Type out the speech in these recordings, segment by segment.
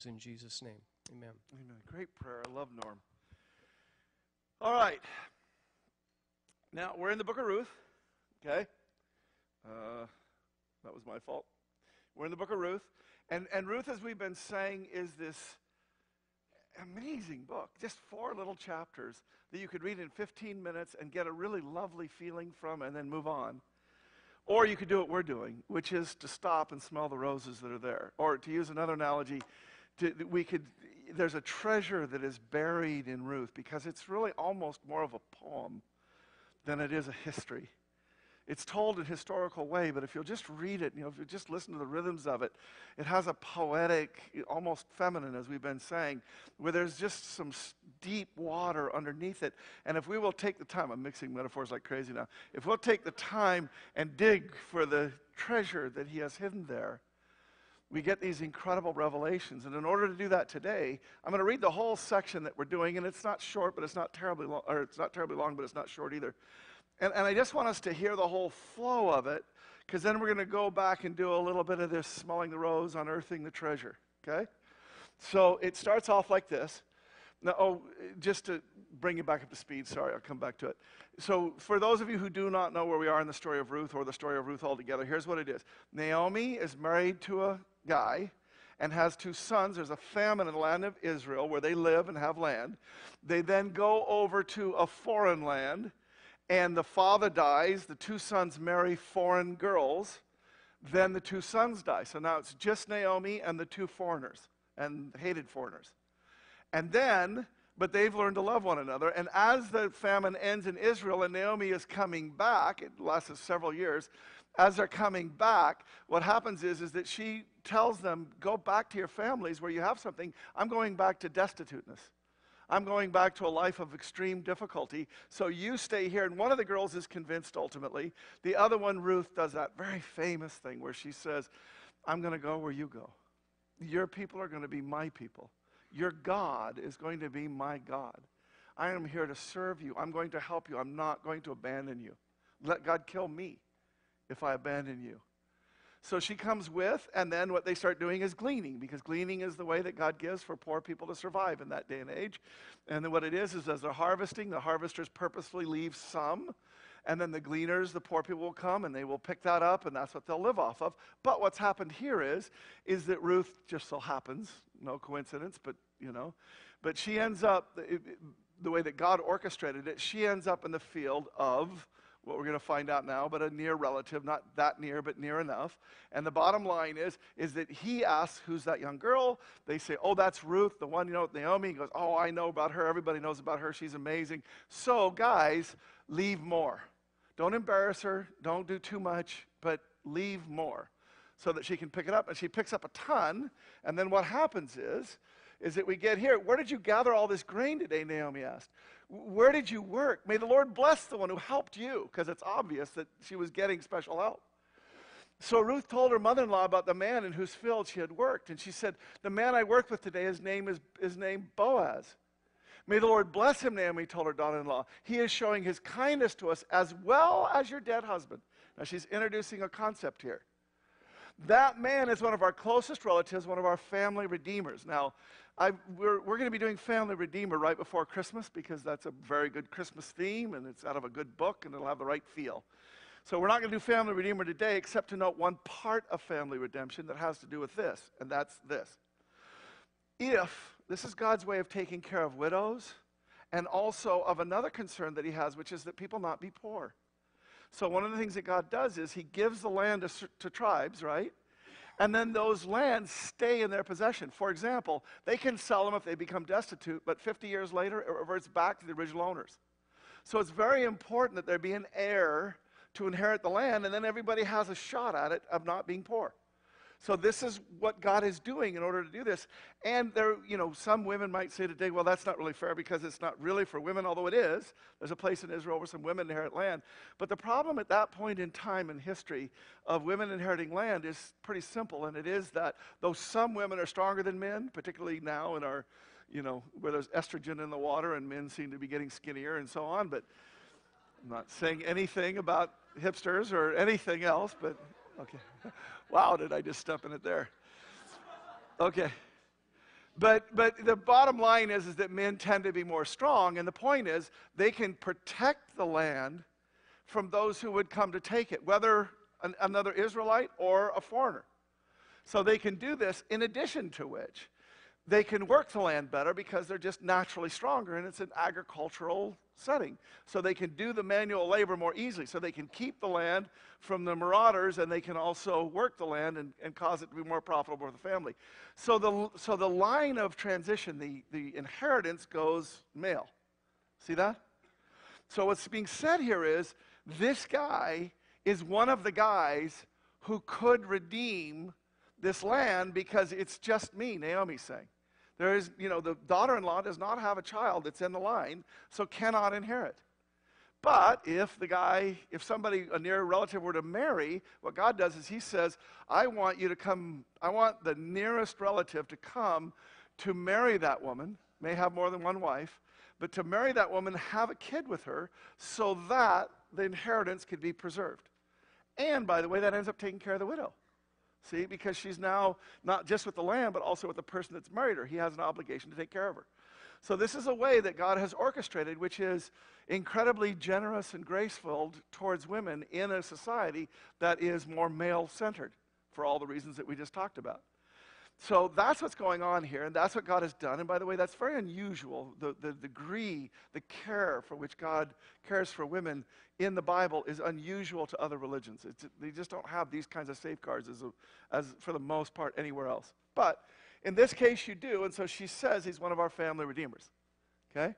It's in Jesus' name. Amen. Amen. Great prayer. I love Norm. All right. Now, we're in the book of Ruth, okay? That was my fault. We're in the book of Ruth. And Ruth, as we've been saying, is this amazing book. Just 4 little chapters that you could read in 15 minutes and get a really lovely feeling from and then move on. Or you could do what we're doing, which is to stop and smell the roses that are there. Or to use another analogy, there's a treasure that is buried in Ruth because it's really almost more of a poem than it is a history. It's told in a historical way, but if you'll just read it, if you just listen to the rhythms of it, it has a poetic, almost feminine, as we've been saying, where there's just some deep water underneath it. And if we will take the time, I'm mixing metaphors like crazy now, if we'll take the time and dig for the treasure that he has hidden there, we get these incredible revelations. And in order to do that today, I'm going to read the whole section that we're doing, and it's not short, but it's not terribly long, or it's not terribly long, but it's not short either. And I just want us to hear the whole flow of it, because then we're going to go back and do a little bit of this smelling the rose, unearthing the treasure, okay? So it starts off like this. Now, just to bring you back up to speed, sorry, I'll come back to it. So for those of you who do not know where we are in the story of Ruth or the story of Ruth altogether, here's what it is. Naomi is married to a guy and has 2 sons. There's a famine in the land of Israel where they live and have land. They then go over to a foreign land, and the father dies. The 2 sons marry foreign girls. Then the 2 sons die. So now it's just Naomi and the 2 foreigners, and hated foreigners. And then, but they've learned to love one another. And as the famine ends in Israel and Naomi is coming back, it lasts several years, as they're coming back, what happens is that she tells them, go back to your families where you have something. I'm going back to destituteness. I'm going back to a life of extreme difficulty, so you stay here. And one of the girls is convinced ultimately. The other one, Ruth, does that very famous thing where she says, I'm going to go where you go. Your people are going to be my people. Your God is going to be my God. I am here to serve you. I'm going to help you. I'm not going to abandon you. Let God kill me if I abandon you. So she comes with, and then what they start doing is gleaning, because gleaning is the way that God gives for poor people to survive in that day and age. And then what it is as they're harvesting, the harvesters purposefully leave some, and then the gleaners, the poor people will come, and they will pick that up, and that's what they'll live off of. But what's happened here is that Ruth just so happens, no coincidence, but but she ends up, the way that God orchestrated it, she ends up in the field of what we're going to find out now, but a near relative, not that near, but near enough. And the bottom line is that he asks, who's that young girl? They say, oh, that's Ruth, the one, Naomi. He goes, oh, I know about her. Everybody knows about her. She's amazing. So, guys, leave more. Don't embarrass her. Don't do too much, but leave more so that she can pick it up. And she picks up a ton. And then what happens is that we get here. Where did you gather all this grain today, Naomi asked. Where did you work? May the Lord bless the one who helped you, because it's obvious that she was getting special help. So Ruth told her mother-in-law about the man in whose field she had worked. And she said, the man I worked with today, his name is named Boaz. May the Lord bless him, Naomi told her daughter-in-law. He is showing his kindness to us as well as your dead husband. Now she's introducing a concept here. That man is one of our closest relatives, one of our family redeemers. Now, we're going to be doing Family Redeemer right before Christmas, because that's a very good Christmas theme, and it's out of a good book, and it'll have the right feel. So we're not going to do Family Redeemer today, except to note one part of family redemption that has to do with this, and that's this. If this is God's way of taking care of widows, and also of another concern that he has, which is that people not be poor. So one of the things that God does is he gives the land to tribes, right? And then those lands stay in their possession. For example, they can sell them if they become destitute, but 50 years later, it reverts back to the original owners. So it's very important that there be an heir to inherit the land, and then everybody has a shot at it of not being poor. So this is what God is doing in order to do this. And there, some women might say today, well, that's not really fair because it's not really for women, although it is. There's a place in Israel where some women inherit land. But the problem at that point in time in history of women inheriting land is pretty simple, and it is that though some women are stronger than men, particularly now in our, where there's estrogen in the water and men seem to be getting skinnier and so on, but I'm not saying anything about hipsters or anything else, but okay. Wow, did I just step in it there? Okay. But the bottom line is that men tend to be more strong, and the point is they can protect the land from those who would come to take it, whether another Israelite or a foreigner. So they can do this, in addition to which they can work the land better because they're just naturally stronger, and it's an agricultural setting. So they can do the manual labor more easily. So they can keep the land from the marauders, and they can also work the land and cause it to be more profitable for the family. So the line of transition, the inheritance goes male. See that? So what's being said here is, this guy is one of the guys who could redeem this land because it's just me, Naomi's saying. There is, the daughter-in-law does not have a child that's in the line, so cannot inherit. But if somebody, a near relative, were to marry, what God does is he says, I want the nearest relative to come to marry that woman, may have more than one wife, but to marry that woman, have a kid with her, so that the inheritance could be preserved. And, by the way, that ends up taking care of the widow. See, because she's now not just with the land, but also with the person that's married her. He has an obligation to take care of her. So this is a way that God has orchestrated, which is incredibly generous and graceful towards women in a society that is more male-centered for all the reasons that we just talked about. So that's what's going on here, and that's what God has done. And by the way, that's very unusual. The degree, the care for which God cares for women in the Bible is unusual to other religions. They just don't have these kinds of safeguards as for the most part anywhere else. But in this case, you do, and so she says he's one of our family redeemers. Okay?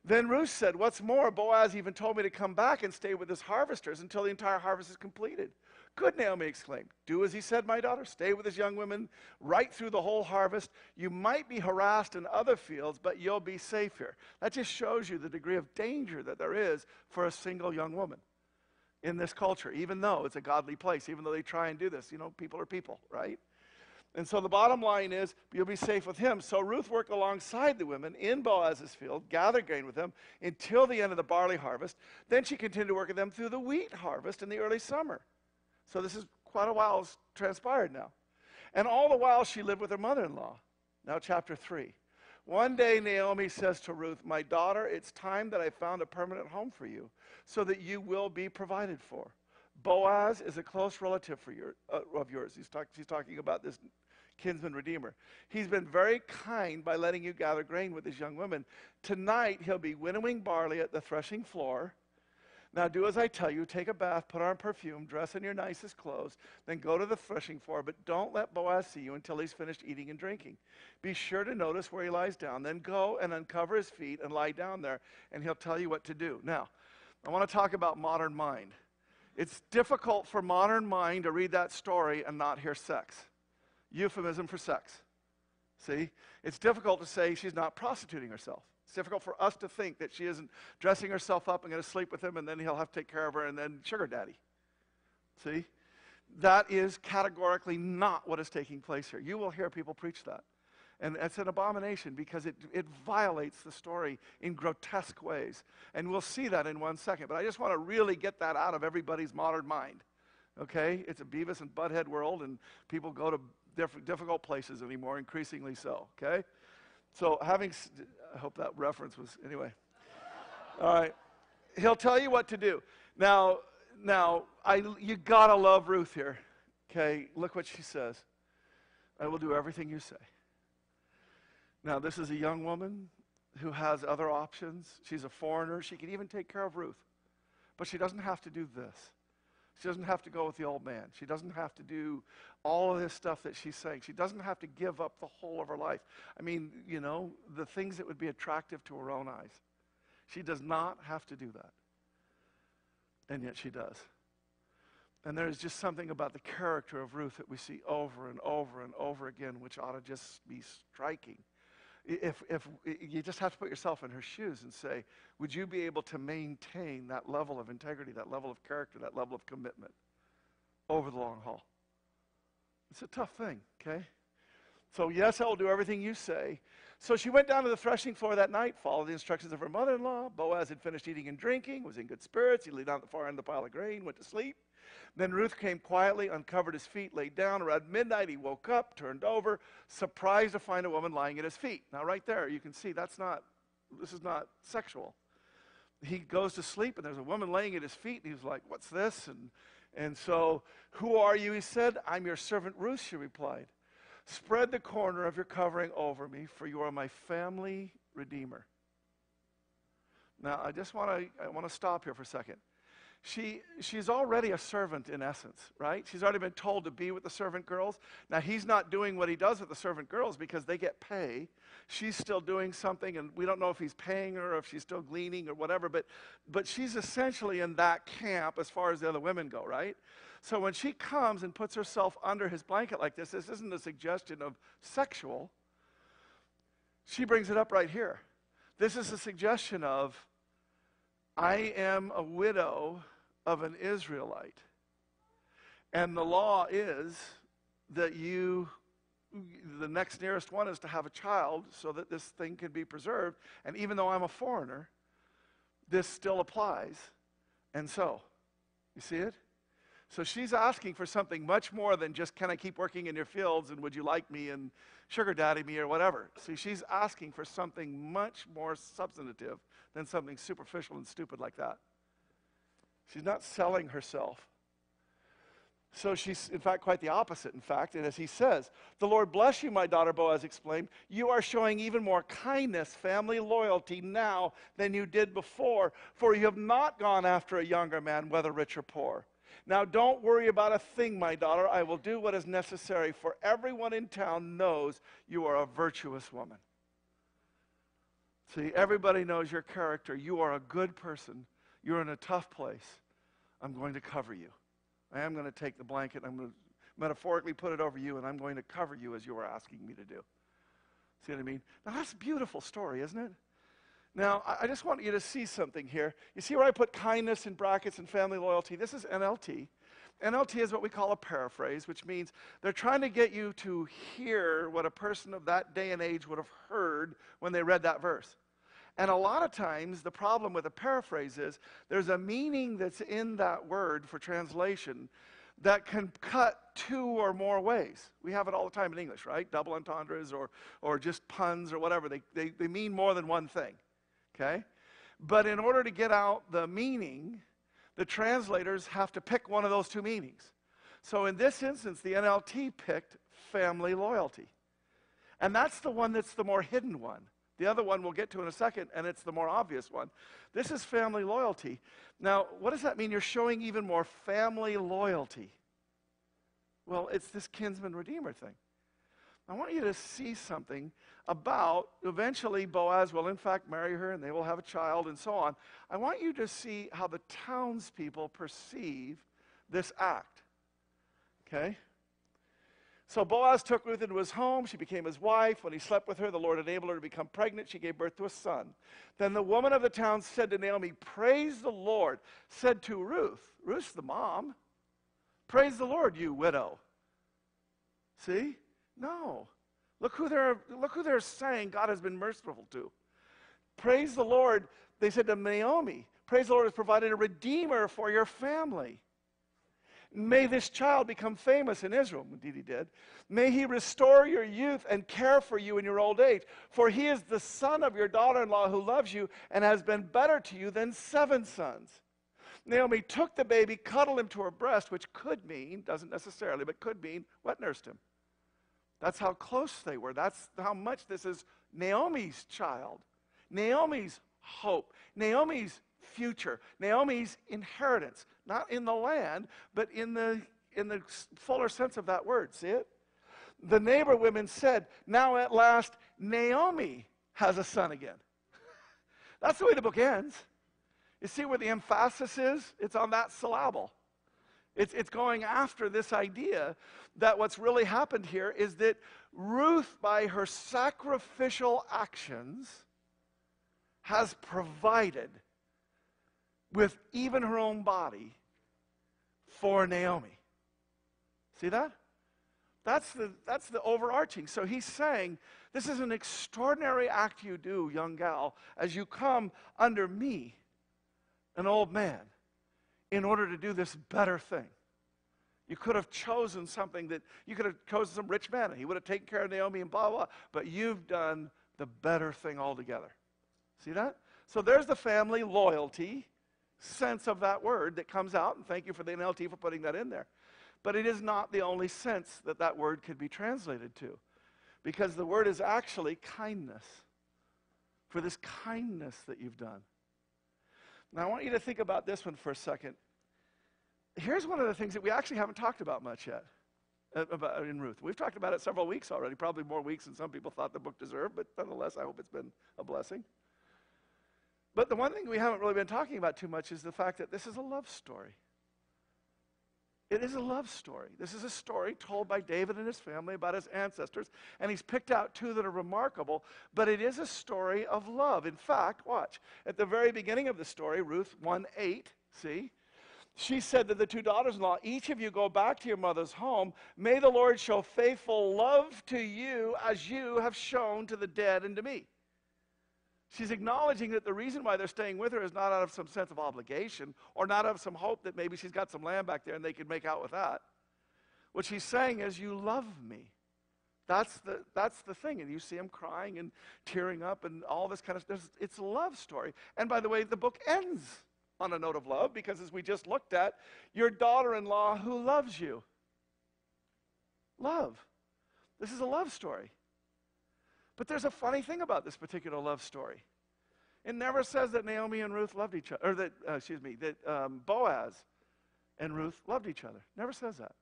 Then Ruth said, what's more, Boaz even told me to come back and stay with his harvesters until the entire harvest is completed. Good, Naomi exclaimed. Do as he said, my daughter. Stay with his young women right through the whole harvest. You might be harassed in other fields, but you'll be safe here. That just shows you the degree of danger that there is for a single young woman in this culture, even though it's a godly place, even though they try and do this. People are people, right? And so the bottom line is, you'll be safe with him. So Ruth worked alongside the women in Boaz's field, gathered grain with them until the end of the barley harvest. Then she continued to work with them through the wheat harvest in the early summer. So this is quite a while transpired now. And all the while she lived with her mother-in-law. Now chapter 3. One day Naomi says to Ruth, my daughter, it's time that I found a permanent home for you so that you will be provided for. Boaz is a close relative of yours. She's talking about this kinsman redeemer. He's been very kind by letting you gather grain with his young women. Tonight he'll be winnowing barley at the threshing floor. Now do as I tell you, take a bath, put on perfume, dress in your nicest clothes, then go to the threshing floor, but don't let Boaz see you until he's finished eating and drinking. Be sure to notice where he lies down, then go and uncover his feet and lie down there, and he'll tell you what to do. Now, I want to talk about modern mind. It's difficult for modern mind to read that story and not hear sex. Euphemism for sex. See? It's difficult to say she's not prostituting herself. It's difficult for us to think that she isn't dressing herself up and going to sleep with him, and then he'll have to take care of her, and then sugar daddy. See? That is categorically not what is taking place here. You will hear people preach that. And it's an abomination because it violates the story in grotesque ways. And we'll see that in 1 second. But I just want to really get that out of everybody's modern mind. Okay? It's a Beavis and Butthead world, and people go to difficult places anymore, increasingly so. Okay? So I hope that reference was, anyway. All right. He'll tell you what to do. Now, you gotta love Ruth here. Okay, look what she says. I will do everything you say. Now, this is a young woman who has other options. She's a foreigner. She can even take care of Ruth. But she doesn't have to do this. She doesn't have to go with the old man. She doesn't have to do all of this stuff that she's saying. She doesn't have to give up the whole of her life. I mean, the things that would be attractive to her own eyes. She does not have to do that. And yet she does. And there's just something about the character of Ruth that we see over and over and over again, which ought to just be striking. If you just have to put yourself in her shoes and say, would you be able to maintain that level of integrity, that level of character, that level of commitment over the long haul? It's a tough thing, okay? So yes, I will do everything you say. So she went down to the threshing floor that night, followed the instructions of her mother-in-law. Boaz had finished eating and drinking, was in good spirits. He lay down at the far end of the pile of grain, went to sleep. Then Ruth came quietly, uncovered his feet, laid down. Around midnight, he woke up, turned over, surprised to find a woman lying at his feet. Now, right there, you can see this is not sexual. He goes to sleep, and there's a woman laying at his feet, and he was like, what's this? And so, who are you? He said, I'm your servant Ruth, she replied. Spread the corner of your covering over me, for you are my family redeemer. Now, I want to stop here for a second. She's already a servant in essence, right? She's already been told to be with the servant girls. Now, he's not doing what he does with the servant girls because they get pay. She's still doing something, and we don't know if he's paying her or if she's still gleaning or whatever, but she's essentially in that camp as far as the other women go, right? So when she comes and puts herself under his blanket like this isn't a suggestion of sexual. She brings it up right here. This is a suggestion of, I am a widow of an Israelite. And the law is that the next nearest one is to have a child so that this thing can be preserved. And even though I'm a foreigner, this still applies. And so, you see it? So she's asking for something much more than just, can I keep working in your fields and would you like me and sugar daddy me or whatever. See, she's asking for something much more substantive than something superficial and stupid like that. She's not selling herself. So she's, in fact, quite the opposite, in fact. And as he says, the Lord bless you, my daughter, Boaz exclaimed. You are showing even more kindness, family loyalty now than you did before, for you have not gone after a younger man, whether rich or poor. Now, don't worry about a thing, my daughter. I will do what is necessary, for everyone in town knows you are a virtuous woman. See, everybody knows your character. You are a good person. You're in a tough place. I'm going to cover you. I am going to take the blanket. I'm going to metaphorically put it over you, and I'm going to cover you as you were asking me to do. See what I mean? Now, that's a beautiful story, isn't it? Now, I just want you to see something here. You see where I put kindness in brackets and family loyalty? This is NLT. NLT is what we call a paraphrase, which means they're trying to get you to hear what a person of that day and age would have heard when they read that verse. And a lot of times, the problem with a paraphrase is there's a meaning that's in that word for translation that can cut two or more ways. We have it all the time in English, right? Double entendres or just puns or whatever. They mean more than one thing, okay? But in order to get out the meaning, the translators have to pick one of those two meanings. So in this instance, the NLT picked family loyalty. And that's the one that's the more hidden one. The other one we'll get to in a second, and it's the more obvious one. This is family loyalty. Now, what does that mean? You're showing even more family loyalty. Well, it's this kinsman-redeemer thing. I want you to see something about, eventually Boaz will in fact marry her, and they will have a child, and so on. I want you to see how the townspeople perceive this act. Okay? So Boaz took Ruth into his home. She became his wife. When he slept with her, the Lord enabled her to become pregnant. She gave birth to a son. Then the woman of the town said to Naomi, praise the Lord. Said to Ruth, Ruth's the mom, praise the Lord, you widow. See? No. Look who they're saying God has been merciful to. Praise the Lord. They said to Naomi, praise the Lord has provided a redeemer for your family. May this child become famous in Israel. Indeed he did. May he restore your youth and care for you in your old age. For he is the son of your daughter-in-law who loves you and has been better to you than 7 sons. Naomi took the baby, cuddled him to her breast, which could mean, doesn't necessarily, but could mean wet nursed him. That's how close they were. That's how much this is Naomi's child, Naomi's hope, Naomi's future, Naomi's inheritance. Not in the land, but in the fuller sense of that word. See it? The neighbor women said, now at last Naomi has a son again. That's the way the book ends. You see where the emphasis is? It's on that syllable. It's going after this idea that what's really happened here is that Ruth, by her sacrificial actions, has provided with even her own body for Naomi. See that? That's the overarching. So he's saying, this is an extraordinary act you do, young gal, as you come under me, an old man, in order to do this better thing. You could have chosen something that, you could have chosen some rich man, and he would have taken care of Naomi and blah, blah, but you've done the better thing altogether. See that? So there's the family loyalty sense of that word that comes out, and thank you for the NLT for putting that in there. But it is not the only sense that that word could be translated to, because the word is actually kindness, for this kindness that you've done. Now I want you to think about this one for a second. Here's one of the things that we actually haven't talked about much yet about in Ruth. We've talked about it several weeks already, probably more weeks than some people thought the book deserved, but nonetheless, I hope it's been a blessing. But the one thing we haven't really been talking about too much is the fact that this is a love story. It is a love story. This is a story told by David and his family about his ancestors, and he's picked out two that are remarkable, but it is a story of love. In fact, watch, at the very beginning of the story, Ruth 1:8, see? She said to the two daughters-in-law, each of you go back to your mother's home. May the Lord show faithful love to you as you have shown to the dead and to me. She's acknowledging that the reason why they're staying with her is not out of some sense of obligation or not out of some hope that maybe she's got some land back there and they could make out with that. What she's saying is, you love me. That's the thing. And you see him crying and tearing up and all this kind of stuff. It's a love story. And by the way, the book ends on a note of love, because as we just looked at, your daughter-in-law who loves you. Love. This is a love story. But there's a funny thing about this particular love story. It never says that Naomi and Ruth loved each other, or that Boaz and Ruth loved each other. Never says that.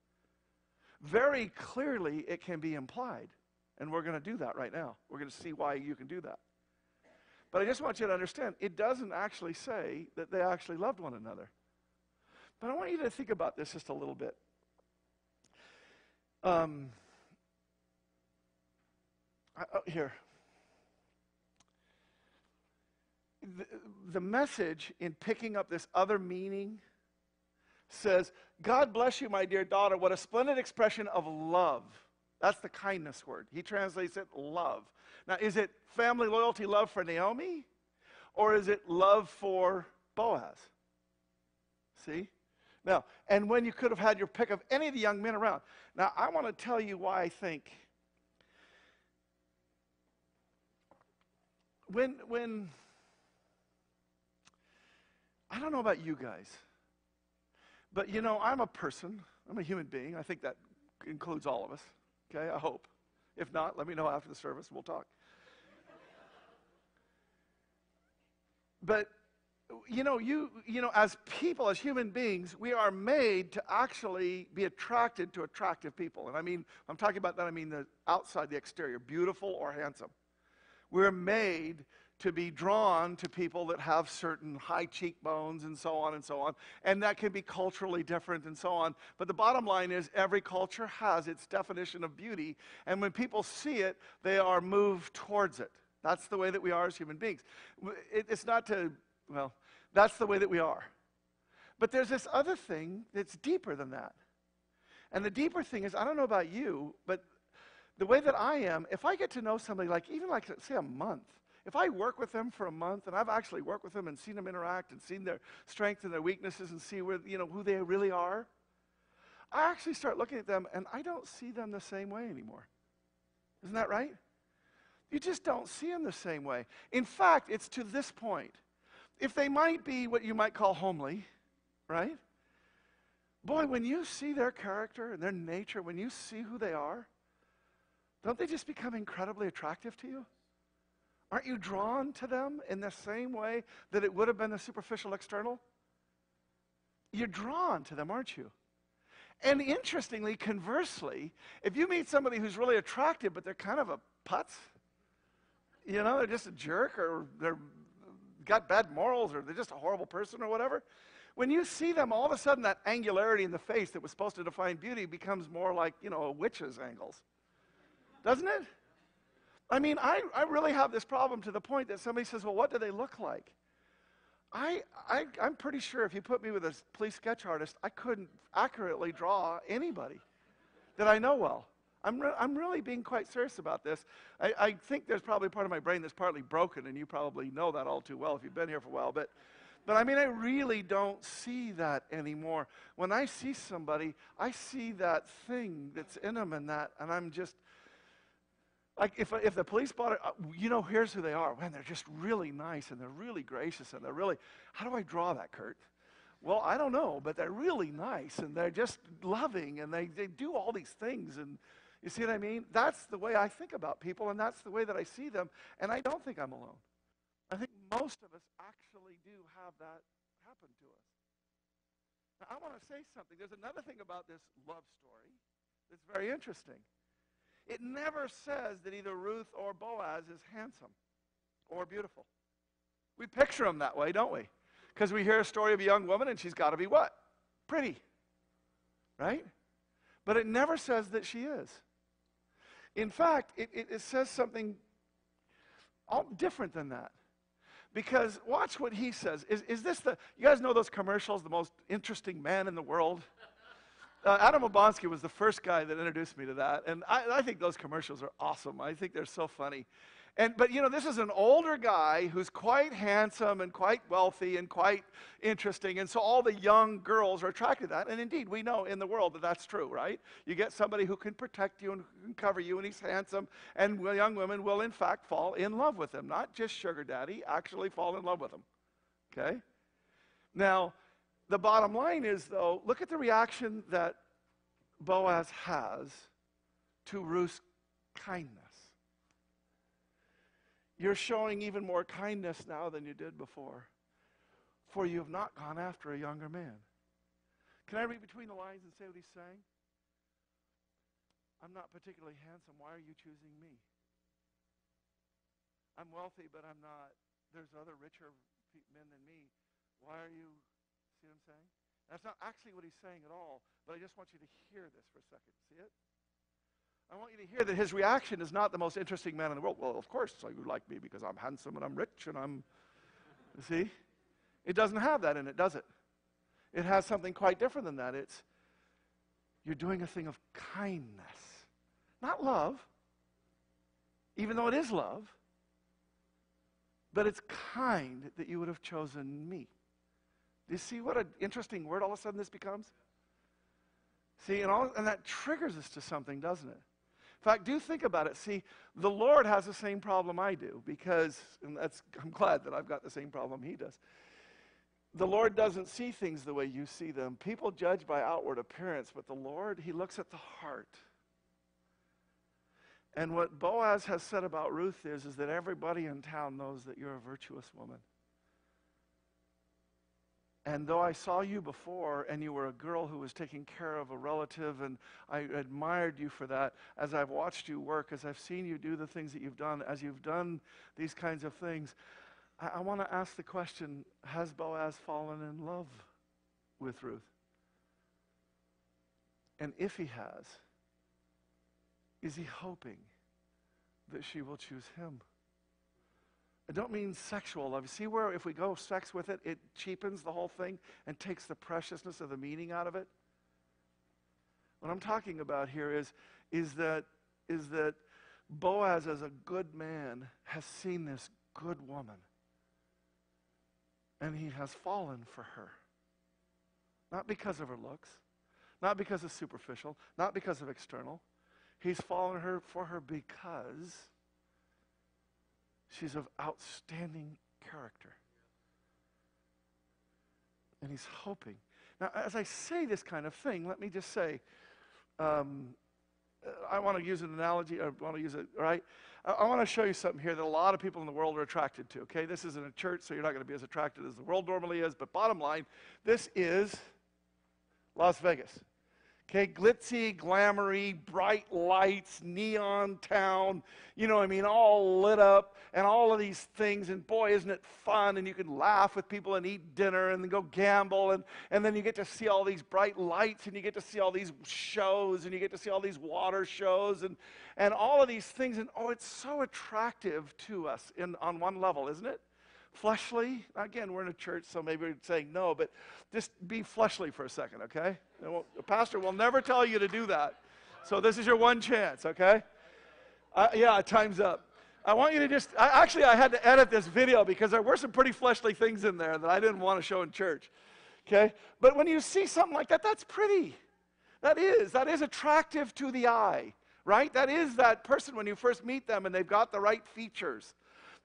Very clearly it can be implied, and we're going to do that right now. We're going to see why you can do that. But I just want you to understand, it doesn't actually say that they actually loved one another. But I want you to think about this just a little bit. Here. The message in picking up this other meaning says, God bless you, my dear daughter. What a splendid expression of love. That's the kindness word. He translates it love. Now, is it family loyalty love for Naomi? Or is it love for Boaz? See? Now, and when you could have had your pick of any of the young men around. Now, I want to tell you why I think when I don't know about you guys, but you know, I'm a person. I'm a human being. I think that includes all of us. Okay, I hope. If not, let me know after the service and we'll talk. But you know, as people, as human beings, we are made to actually be attracted to attractive people. And I mean, I'm talking about that, I mean the outside, the exterior, beautiful or handsome. We're made to be drawn to people that have certain high cheekbones and so on and so on. And that can be culturally different and so on. But the bottom line is every culture has its definition of beauty. And when people see it, they are moved towards it. That's the way that we are as human beings. It's not to, well, that's the way that we are. But there's this other thing that's deeper than that. And the deeper thing is, I don't know about you, but the way that I am, if I get to know somebody, like even like, say, a month, if I work with them for a month, and I've actually worked with them and seen them interact and seen their strengths and their weaknesses and see where, you know, who they really are, I actually start looking at them and I don't see them the same way anymore. Isn't that right? You just don't see them the same way. In fact, it's to this point. If they might be what you might call homely, right? Boy, when you see their character and their nature, when you see who they are, don't they just become incredibly attractive to you? Aren't you drawn to them in the same way that it would have been a superficial external? You're drawn to them, aren't you? And interestingly, conversely, if you meet somebody who's really attractive, but they're kind of a putz, you know, they're just a jerk, or they're got bad morals, or they're just a horrible person or whatever, when you see them, all of a sudden that angularity in the face that was supposed to define beauty becomes more like, you know, a witch's angles. Doesn't it? I mean, I really have this problem to the point that somebody says, well, what do they look like? I'm pretty sure if you put me with a police sketch artist, I couldn't accurately draw anybody that I know well. I'm really being quite serious about this. I think there's probably part of my brain that's partly broken, and you probably know that all too well if you've been here for a while. But But I mean, I really don't see that anymore. When I see somebody, I see that thing that's in them and I'm just, like if the police spot it, here's who they are. Man, they're just really nice and they're really gracious and they're really, how do I draw that, Kurt? Well, I don't know, but they're really nice and they're just loving and they do all these things. And you see what I mean? That's the way I think about people and that's the way that I see them. And I don't think I'm alone. I think most of us actually do have that happen to us. Now, I want to say something. There's another thing about this love story that's very interesting. It never says that either Ruth or Boaz is handsome or beautiful. We picture them that way, don't we? Because we hear a story of a young woman and she's got to be what? Pretty. Right? But it never says that she is. In fact, it says something all different than that. Because watch what he says. Is this you guys know those commercials, the most interesting man in the world? Adam Obanski was the first guy that introduced me to that. And I think those commercials are awesome. I think they're so funny. But this is an older guy who's quite handsome and quite wealthy and quite interesting. And so all the young girls are attracted to that. And indeed, we know in the world that that's true, right? You get somebody who can protect you and who can cover you and he's handsome. And young women will, in fact, fall in love with him. Not just sugar daddy, actually fall in love with him. Okay? Now, the bottom line is, though, look at the reaction that Boaz has to Ruth's kindness. You're showing even more kindness now than you did before, for you have not gone after a younger man. Can I read between the lines and say what he's saying? I'm not particularly handsome. Why are you choosing me? I'm wealthy, but I'm not. There's other richer men than me. Why are you, see what I'm saying? That's not actually what he's saying at all, but I just want you to hear this for a second. See it? I want you to hear that his reaction is not the most interesting man in the world. Well, of course, so you like me because I'm handsome and I'm rich and I'm, you see? It doesn't have that in it, does it? It has something quite different than that. It's, you're doing a thing of kindness. Not love, even though it is love, but it's kind that you would have chosen me. Do you see what an interesting word all of a sudden this becomes? See, and that triggers us to something, doesn't it? In fact, do think about it. See, the Lord has the same problem I do because, I'm glad that I've got the same problem he does. The Lord doesn't see things the way you see them. People judge by outward appearance, but the Lord, he looks at the heart. And what Boaz has said about Ruth is that everybody in town knows that you're a virtuous woman. And though I saw you before and you were a girl who was taking care of a relative and I admired you for that, as I've watched you work, as I've seen you do the things that you've done, as you've done these kinds of things, I want to ask the question, has Boaz fallen in love with Ruth? And if he has, is he hoping that she will choose him? I don't mean sexual love. See where if we go sex with it, it cheapens the whole thing and takes the preciousness of the meaning out of it? What I'm talking about here is that Boaz, as a good man, has seen this good woman. And he has fallen for her. Not because of her looks, not because of superficial, not because of external. He's fallen for her because she's of outstanding character. And he's hoping. Now, as I say this kind of thing, let me just say, I want to use an analogy. I want to use it, right? I want to show you something here that a lot of people in the world are attracted to, okay? This isn't a church, so you're not going to be as attracted as the world normally is. But bottom line, this is Las Vegas. Okay, glitzy, glamoury, bright lights, neon town, all lit up, and all of these things, and boy, isn't it fun, and you can laugh with people and eat dinner and then go gamble, and then you get to see all these bright lights, and you get to see all these shows, and you get to see all these water shows, and all of these things, and it's so attractive to us on one level, isn't it? Fleshly, again, we're in a church, so maybe we're saying no, but just be fleshly for a second, okay? The pastor will never tell you to do that. So this is your one chance, okay? Yeah, time's up. I want you to just, I had to edit this video because there were some pretty fleshly things in there that I didn't want to show in church. Okay? But when you see something like that, that's pretty. That is attractive to the eye, right? That is that person when you first meet them and they've got the right features.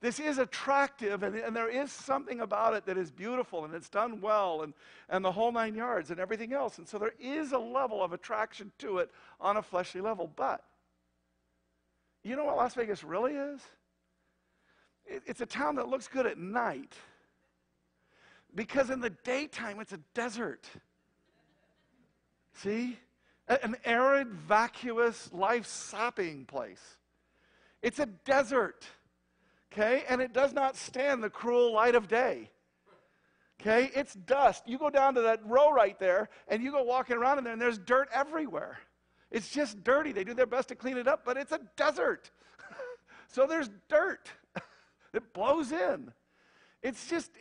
This is attractive, and there is something about it that is beautiful, and it's done well, and the whole 9 yards and everything else. And so there is a level of attraction to it on a fleshly level. But you know what Las Vegas really is? It's a town that looks good at night, because in the daytime it's a desert. See? An arid, vacuous, life-sapping place. It's a desert. Okay? And it does not stand the cruel light of day. Okay? It's dust. You go down to that row right there, and you go walking around in there, and there's dirt everywhere. It's just dirty. They do their best to clean it up, but it's a desert. So there's dirt. It blows in. It's just,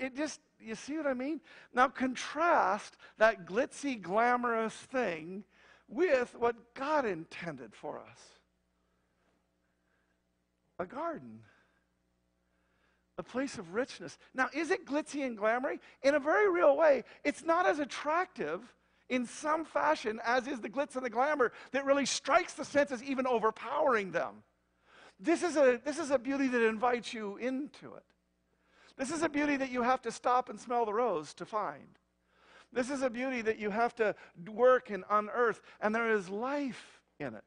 you see what I mean? Now contrast that glitzy, glamorous thing with what God intended for us. A garden. A place of richness. Now, is it glitzy and glamoury? In a very real way, it's not as attractive in some fashion as is the glitz and the glamour that really strikes the senses, even overpowering them. This is a beauty that invites you into it. This is a beauty that you have to stop and smell the rose to find. This is a beauty that you have to work and unearth, and there is life in it.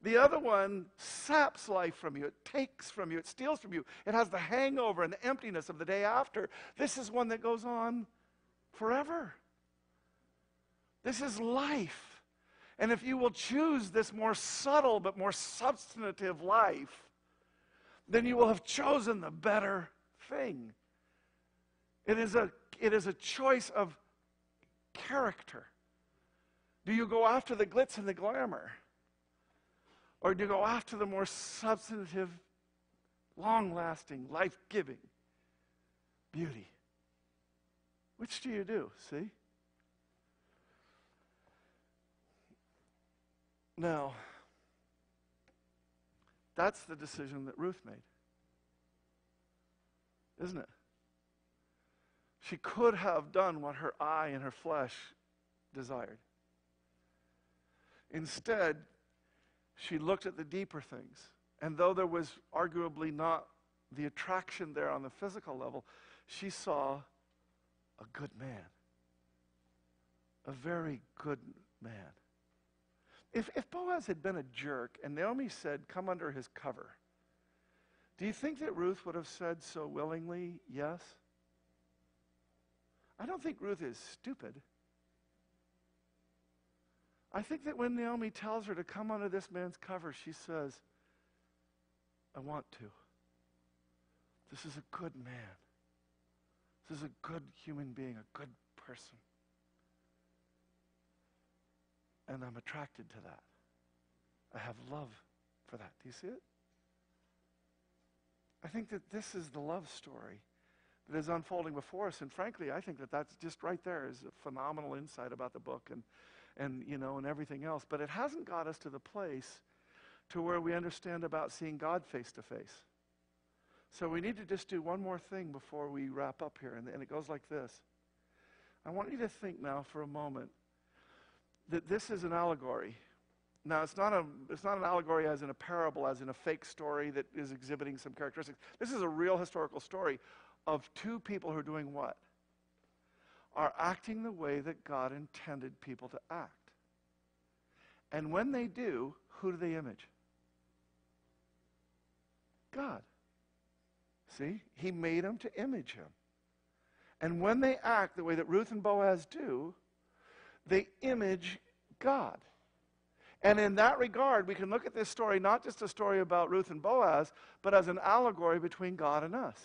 The other one saps life from you. It takes from you. It steals from you. It has the hangover and the emptiness of the day after. This is one that goes on forever. This is life. And if you will choose this more subtle but more substantive life, then you will have chosen the better thing. It is a choice of character. Do you go after the glitz and the glamour? Or do you go after the more substantive, long-lasting, life-giving beauty? Which do you do, see? Now, that's the decision that Ruth made, isn't it? She could have done what her eye and her flesh desired. Instead, she looked at the deeper things. And though there was arguably not the attraction there on the physical level, she saw a good man. A very good man. If Boaz had been a jerk and Naomi said, come under his cover, do you think that Ruth would have said so willingly, yes? I don't think Ruth is stupid. I think that when Naomi tells her to come under this man's cover, she says, I want to. This is a good man. This is a good human being, a good person. And I'm attracted to that. I have love for that. Do you see it? I think that this is the love story that is unfolding before us. And frankly, I think that that's just right there is a phenomenal insight about the book and everything else. But it hasn't got us to the place to where we understand about seeing God face to face. So we need to just do one more thing before we wrap up here. And it goes like this. I want you to think now for a moment that this is an allegory. Now, it's not an allegory as in a parable, as in a fake story that is exhibiting some characteristics. This is a real historical story of two people who are doing what? Are acting the way that God intended people to act. And when they do, who do they image? God. See? He made them to image him. And when they act the way that Ruth and Boaz do, they image God. And in that regard, we can look at this story not just a story about Ruth and Boaz, but as an allegory between God and us.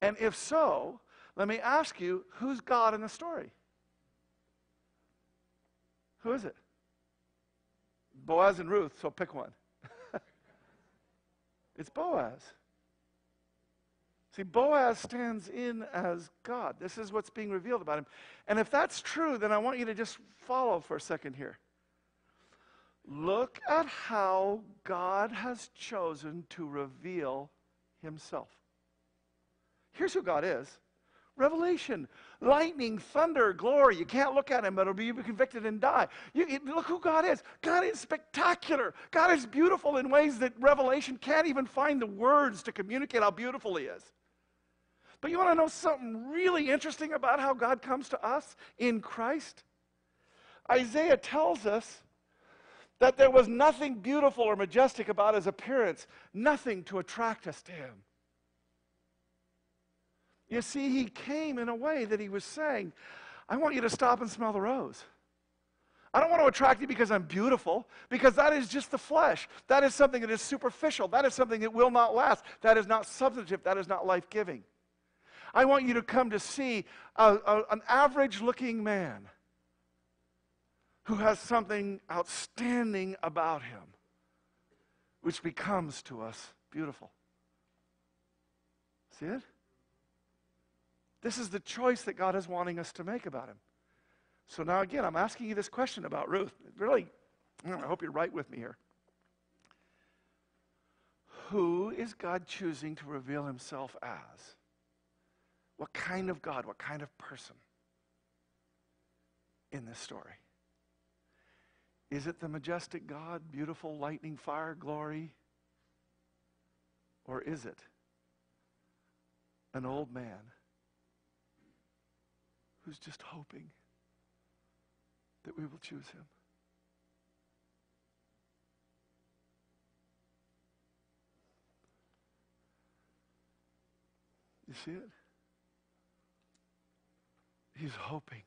And if so, let me ask you, who's God in the story? Who is it? Boaz and Ruth, so pick one. It's Boaz. See, Boaz stands in as God. This is what's being revealed about him. And if that's true, then I want you to just follow for a second here. Look at how God has chosen to reveal himself. Here's who God is. Revelation, lightning, thunder, glory. You can't look at him, but you'll be convicted and die. Look who God is. God is spectacular. God is beautiful in ways that Revelation can't even find the words to communicate how beautiful he is. But you want to know something really interesting about how God comes to us in Christ? Isaiah tells us that there was nothing beautiful or majestic about his appearance, nothing to attract us to him. You see, he came in a way that he was saying, I want you to stop and smell the rose. I don't want to attract you because I'm beautiful, because that is just the flesh. That is something that is superficial. That is something that will not last. That is not substantive. That is not life-giving. I want you to come to see an average-looking man who has something outstanding about him, which becomes to us beautiful. See it? This is the choice that God is wanting us to make about him. So now again, I'm asking you this question about Ruth. Really, I hope you're right with me here. Who is God choosing to reveal himself as? What kind of God, what kind of person in this story? Is it the majestic God, beautiful lightning, fire, glory? Or is it an old man who's just hoping that we will choose him? You see it? He's hoping.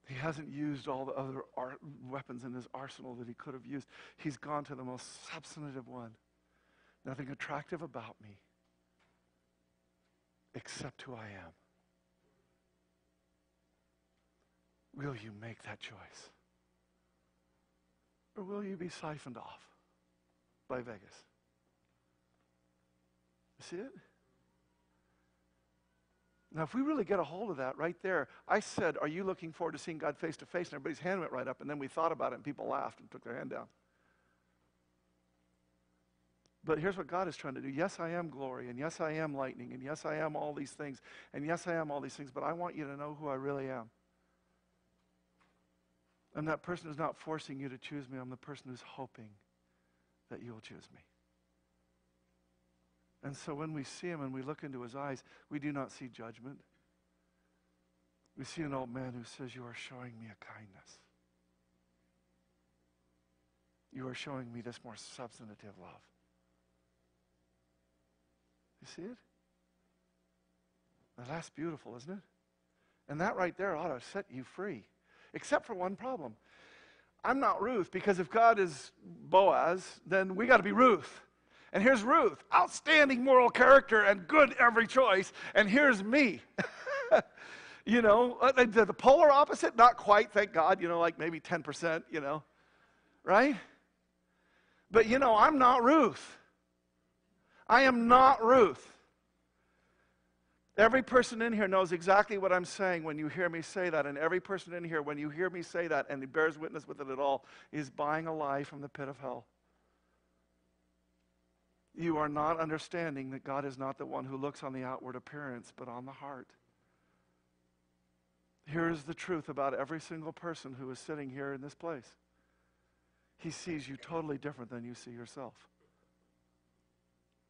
He hasn't used all the other weapons in his arsenal that he could have used. He's gone to the most substantive one. Nothing attractive about me except who I am. Will you make that choice? Or will you be siphoned off by Vegas? You see it? Now, if we really get a hold of that right there, I said, are you looking forward to seeing God face to face? And everybody's hand went right up, and then we thought about it, and people laughed and took their hand down. But here's what God is trying to do. Yes, I am glory, and yes, I am lightning, and yes, I am all these things, and yes, I am all these things, but I want you to know who I really am. And that person is not forcing you to choose me. I'm the person who's hoping that you will choose me. And so when we see him and we look into his eyes, we do not see judgment. We see an old man who says, you are showing me a kindness. You are showing me this more substantive love. You see it? Now that's beautiful, isn't it? And that right there ought to set you free. Except for one problem. I'm not Ruth, because if God is Boaz, then we got to be Ruth. And here's Ruth, outstanding moral character and good every choice. And here's me. You know, the polar opposite, not quite, thank God, you know, like maybe 10%, you know, right? But you know, I'm not Ruth. I am not Ruth. Every person in here knows exactly what I'm saying when you hear me say that. And every person in here, when you hear me say that and he bears witness with it at all, is buying a lie from the pit of hell. You are not understanding that God is not the one who looks on the outward appearance, but on the heart. Here's the truth about every single person who is sitting here in this place. He sees you totally different than you see yourself.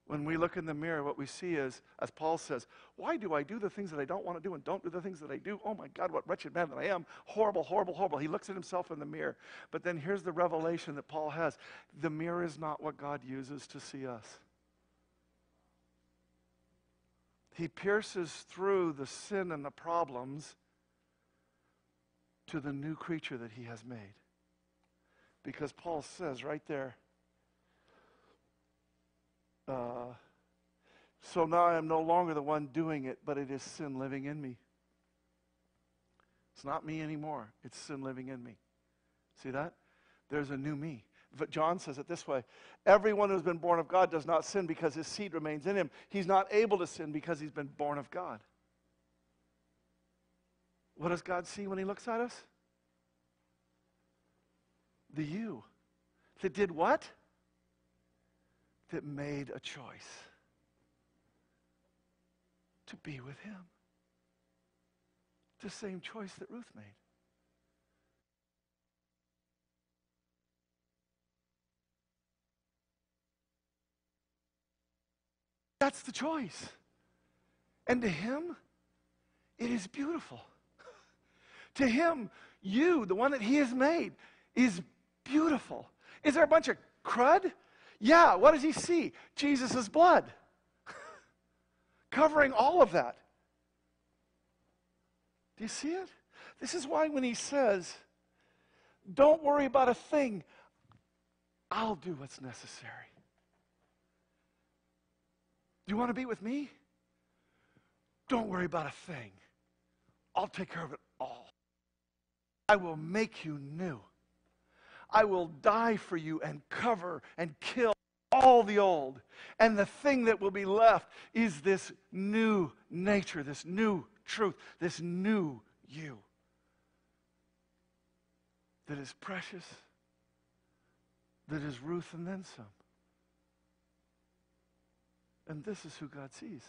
When we look in the mirror, what we see is, as Paul says, why do I do the things that I don't want to do and don't do the things that I do? Oh my God, what wretched man that I am. Horrible, horrible, horrible. He looks at himself in the mirror. But then here's the revelation that Paul has. The mirror is not what God uses to see us. He pierces through the sin and the problems to the new creature that he has made. Because Paul says right there, so now I am no longer the one doing it, but it is sin living in me. It's not me anymore. It's sin living in me. See that? There's a new me. But John says it this way. Everyone who's been born of God does not sin because his seed remains in him. He's not able to sin because he's been born of God. What does God see when he looks at us? The you that did what? That made a choice to be with him. The same choice that Ruth made. That's the choice. And to him, it is beautiful. To him, you, the one that he has made, is beautiful. Is there a bunch of crud? Yeah, what does he see? Jesus' blood. Covering all of that. Do you see it? This is why when he says, don't worry about a thing, I'll do what's necessary. Do you want to be with me? Don't worry about a thing. I'll take care of it all. I will make you new. I will die for you and cover and kill all the old. And the thing that will be left is this new nature, this new truth, this new you that is precious, that is Ruth and then some. And this is who God sees.